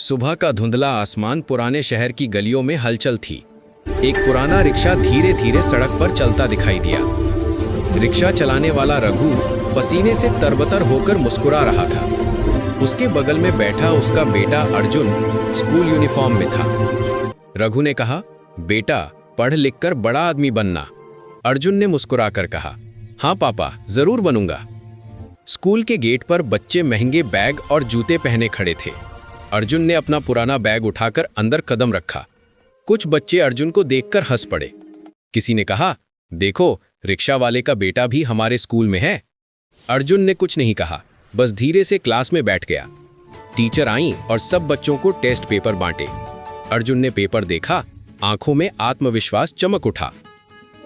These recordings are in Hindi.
सुबह का धुंधला आसमान, पुराने शहर की गलियों में हलचल थी। एक पुराना रिक्शा धीरे धीरे सड़क पर चलता दिखाई दिया। रिक्शा चलाने वाला रघु पसीने से तरबतर होकर मुस्कुरा रहा था। उसके बगल में बैठा उसका बेटा अर्जुन स्कूल यूनिफॉर्म में था। रघु ने कहा, बेटा पढ़ लिख कर बड़ा आदमी बनना। अर्जुन ने मुस्कुराकर कहा, हाँ पापा, जरूर बनूंगा। स्कूल के गेट पर बच्चे महंगे बैग और जूते पहने खड़े थे। अर्जुन ने अपना पुराना बैग उठाकर अंदर कदम रखा। कुछ बच्चे अर्जुन को देखकर हंस पड़े। किसी ने कहा, देखो रिक्शा वाले का बेटा भी हमारे स्कूल में है। अर्जुन ने कुछ नहीं कहा, बस धीरे से क्लास में बैठ गया। टीचर आईं और सब बच्चों को टेस्ट पेपर बांटे। अर्जुन ने पेपर देखा, आंखों में आत्मविश्वास चमक उठा।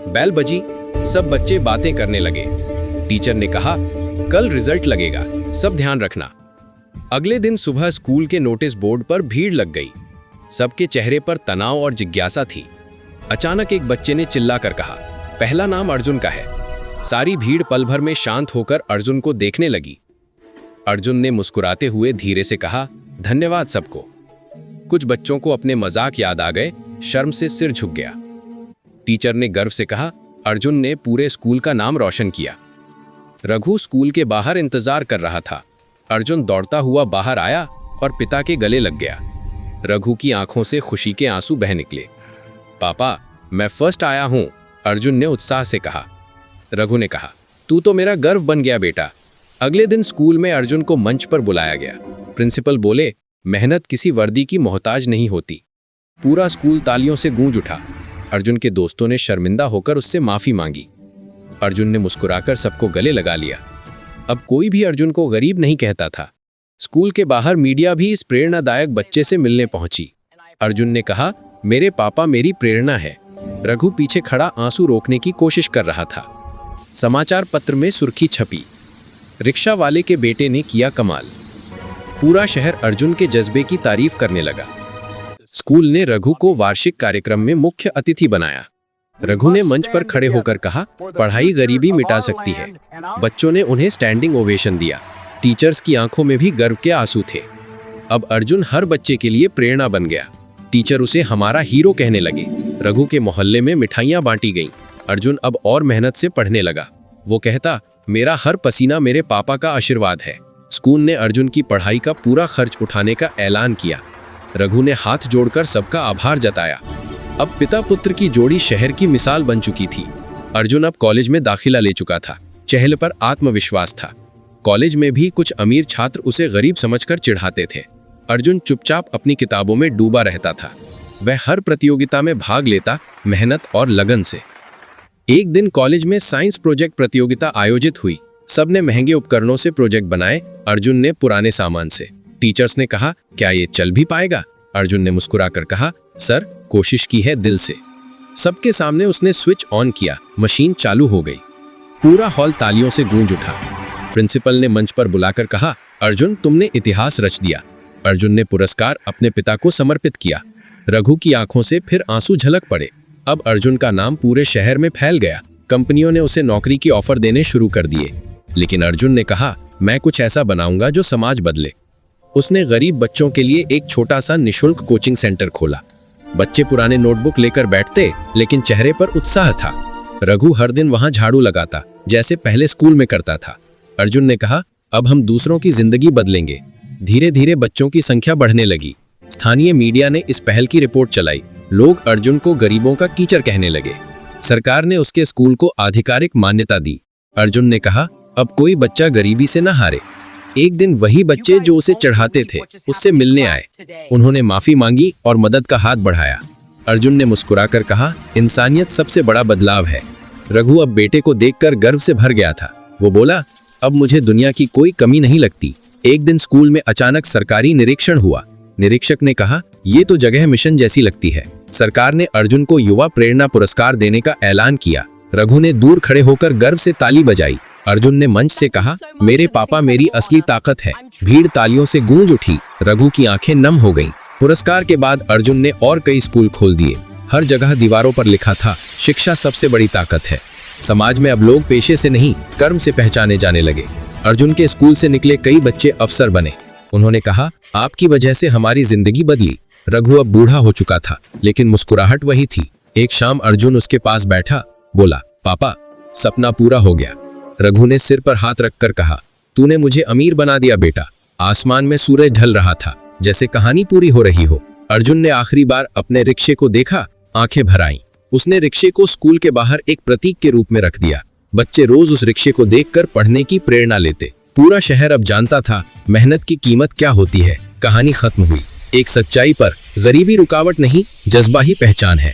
बेल बजी, सब बच्चे बातें करने लगे। टीचर ने कहा, कल रिजल्ट लगेगा, सब ध्यान रखना। अगले दिन सुबह स्कूल के नोटिस बोर्ड पर भीड़ लग गई। सबके चेहरे पर तनाव और जिज्ञासा थी। अचानक एक बच्चे ने चिल्लाकर कहा, पहला नाम अर्जुन का है। सारी भीड़ पल भर में शांत होकर अर्जुन को देखने लगी। अर्जुन ने मुस्कुराते हुए धीरे से कहा, धन्यवाद सबको। कुछ बच्चों को अपने मजाक याद आ गए, शर्म से सिर झुक गया। टीचर ने गर्व से कहा, अर्जुन ने पूरे स्कूल का नाम रोशन किया। रघु स्कूल के बाहर इंतजार कर रहा था। अर्जुन दौड़ता हुआ बाहर आया और पिता के गले लग गया। रघु की आंखों से खुशी के आंसू बह निकले। पापा, मैं फर्स्ट आया हूं, अर्जुन ने उत्साह से कहा। रघु ने कहा, तू तो मेरा गर्व बन गया बेटा। अगले दिन स्कूल में अर्जुन को मंच पर बुलाया गया। प्रिंसिपल बोले, मेहनत किसी वर्दी की मोहताज नहीं होती। पूरा स्कूल तालियों से गूंज उठा। अर्जुन के दोस्तों ने शर्मिंदा होकर उससे माफी मांगी। अर्जुन ने मुस्कुराकर सबको गले लगा लिया। अब कोई भी अर्जुन को गरीब नहीं कहता था। स्कूल के बाहर मीडिया भी इस प्रेरणादायक बच्चे से मिलने पहुंची। अर्जुन ने कहा, मेरे पापा मेरी प्रेरणा है। रघु पीछे खड़ा आंसू रोकने की कोशिश कर रहा था। समाचार पत्र में सुर्खी छपी, रिक्शा वाले के बेटे ने किया कमाल। पूरा शहर अर्जुन के जज्बे की तारीफ करने लगा। स्कूल ने रघु को वार्षिक कार्यक्रम में मुख्य अतिथि बनाया। रघु ने मंच पर खड़े होकर कहा, पढ़ाई गरीबी मिटा सकती है। बच्चों ने उन्हें स्टैंडिंग ओवेशन दिया। टीचर्स की आंखों में भी गर्व के आंसू थे। अब अर्जुन हर बच्चे के लिए प्रेरणा बन गया। टीचर उसे हमारा हीरो कहने लगे। रघु के मोहल्ले में मिठाइयां बांटी गईं। अर्जुन अब और मेहनत से पढ़ने लगा। वो कहता, मेरा हर पसीना मेरे पापा का आशीर्वाद है। स्कूल ने अर्जुन की पढ़ाई का पूरा खर्च उठाने का ऐलान किया। रघु ने हाथ जोड़कर सबका आभार जताया। अब पिता पुत्र की जोड़ी शहर की मिसाल बन चुकी थी। अर्जुन अब कॉलेज में दाखिला ले चुका था। चेहरे पर आत्मविश्वास था। कॉलेज में भी कुछ अमीर छात्र उसे गरीब समझकर चिढ़ाते थे। अर्जुन चुपचाप अपनी किताबों में डूबा रहता था। वह हर प्रतियोगिता में भाग लेता, मेहनत और लगन से। एक दिन कॉलेज में साइंस प्रोजेक्ट प्रतियोगिता आयोजित हुई। सबने महंगे उपकरणों से प्रोजेक्ट बनाए, अर्जुन ने पुराने सामान से। टीचर्स ने कहा, क्या ये चल भी पाएगा? अर्जुन ने मुस्कुराकर कहा, सर कोशिश की है दिल से। सबके सामने उसने स्विच ऑन किया, मशीन चालू हो गई। पूरा हॉल तालियों से गूंज उठा। प्रिंसिपल ने मंच पर बुलाकर कहा, अर्जुन तुमने इतिहास रच दिया। अर्जुन ने पुरस्कार अपने पिता को समर्पित किया। रघु की आंखों से फिर आंसू झलक पड़े। अब अर्जुन का नाम पूरे शहर में फैल गया। कंपनियों ने उसे नौकरी की ऑफर देने शुरू कर दिए। लेकिन अर्जुन ने कहा, मैं कुछ ऐसा बनाऊंगा जो समाज बदले। उसने गरीब बच्चों के लिए एक छोटा सा निःशुल्क कोचिंग सेंटर खोला। बच्चे पुराने नोटबुक लेकर बैठते, लेकिन चेहरे पर उत्साह था। रघु हर दिन वहां झाड़ू लगाता, जैसे पहले स्कूल में करता था। अर्जुन ने कहा, अब हम दूसरों की जिंदगी बदलेंगे। धीरे धीरे बच्चों की संख्या बढ़ने लगी। स्थानीय मीडिया ने इस पहल की रिपोर्ट चलाई। लोग अर्जुन को गरीबों का कीचड़ कहने लगे। सरकार ने उसके स्कूल को आधिकारिक मान्यता दी। अर्जुन ने कहा, अब कोई बच्चा गरीबी से न हारे। एक दिन वही बच्चे जो उसे चढ़ाते थे उससे मिलने आए। उन्होंने माफी मांगी और मदद का हाथ बढ़ाया। अर्जुन ने मुस्कुराकर कहा, इंसानियत सबसे बड़ा बदलाव है। रघु अब बेटे को देखकर गर्व से भर गया था। वो बोला, अब मुझे दुनिया की कोई कमी नहीं लगती। एक दिन स्कूल में अचानक सरकारी निरीक्षण हुआ। निरीक्षक ने कहा, ये तो जगह मिशन जैसी लगती है। सरकार ने अर्जुन को युवा प्रेरणा पुरस्कार देने का ऐलान किया। रघु ने दूर खड़े होकर गर्व से ताली बजाई। अर्जुन ने मंच से कहा, मेरे पापा मेरी असली ताकत है। भीड़ तालियों से गूंज उठी। रघु की आंखें नम हो गईं। पुरस्कार के बाद अर्जुन ने और कई स्कूल खोल दिए। हर जगह दीवारों पर लिखा था, शिक्षा सबसे बड़ी ताकत है। समाज में अब लोग पेशे से नहीं, कर्म से पहचाने जाने लगे। अर्जुन के स्कूल से निकले कई बच्चे अफसर बने। उन्होंने कहा, आपकी वजह से हमारी जिंदगी बदली। रघु अब बूढ़ा हो चुका था, लेकिन मुस्कुराहट वही थी। एक शाम अर्जुन उसके पास बैठा, बोला, पापा, सपना पूरा हो गया। रघु ने सिर पर हाथ रखकर कहा, तूने मुझे अमीर बना दिया बेटा। आसमान में सूरज ढल रहा था, जैसे कहानी पूरी हो रही हो। अर्जुन ने आखिरी बार अपने रिक्शे को देखा, आंखें भर आईं। उसने रिक्शे को स्कूल के बाहर एक प्रतीक के रूप में रख दिया। बच्चे रोज उस रिक्शे को देखकर पढ़ने की प्रेरणा लेते। पूरा शहर अब जानता था मेहनत की कीमत क्या होती है। कहानी खत्म हुई। एक सच्चाई पर गरीबी रुकावट नहीं, जज्बा ही पहचान है।